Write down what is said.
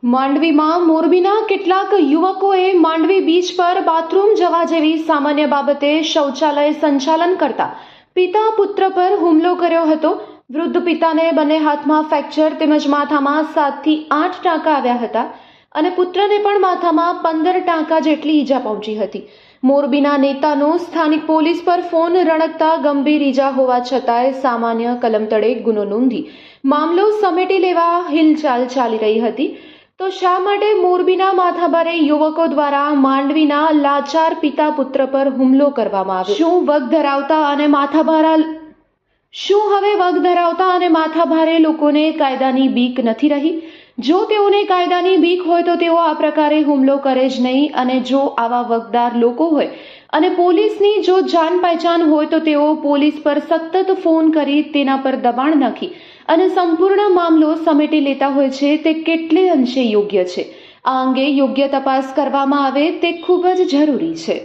માંડવીમાં મોરબીના કેટલાક યુવકોએ માંડવી બીચ પર બાથરૂમ જવા જેવી સામાન્ય બાબતે શૌચાલય સંચાલન કરતા પિતા પુત્ર પર હુમલો કર્યો હતો। વૃદ્ધ પિતાને બંને હાથમાં ફ્રેક્ચર તેમજ માથામાં 7 થી 8 ટાંકા આવ્યા હતા અને પુત્રને પણ માથામાં 15 ટાંકા જેટલી ઈજા પહોંચી હતી। મોરબીના નેતાનો સ્થાનિક પોલીસ પર ફોન રણકતા ગંભીર ઈજા હોવા છતાંય સામાન્ય કલમ તળે ગુનો નોંધી મામલો સમેટી લેવા હિલચાલ ચાલી રહી હતી। તો શા માટે મોરબીના માથાભારે યુવકો દ્વારા માંડવીના લાચાર પિતા પુત્ર પર હુમલો કરવામાં આવ્યો? શું હવે વગ ધરાવતા અને માથાભારે લોકોને કાયદાની બીક નથી રહી? જો તેઓને કાયદાની બીક હોય તો તેઓ આ પ્રકારે હુમલો કરે જ નહીં, અને જો આવા વગદાર લોકો હોય અને પોલીસની જો જાણ પહેચાન હોય તો તેઓ પોલીસ પર સતત ફોન કરી તેના પર દબાણ નાખી અને સંપૂર્ણ મામલો સમેટી લેતા હોય છે। તે કેટલે અંશે યોગ્ય છે? આ અંગે યોગ્ય તપાસ કરવામાં આવે તે ખૂબ જ જરૂરી છે।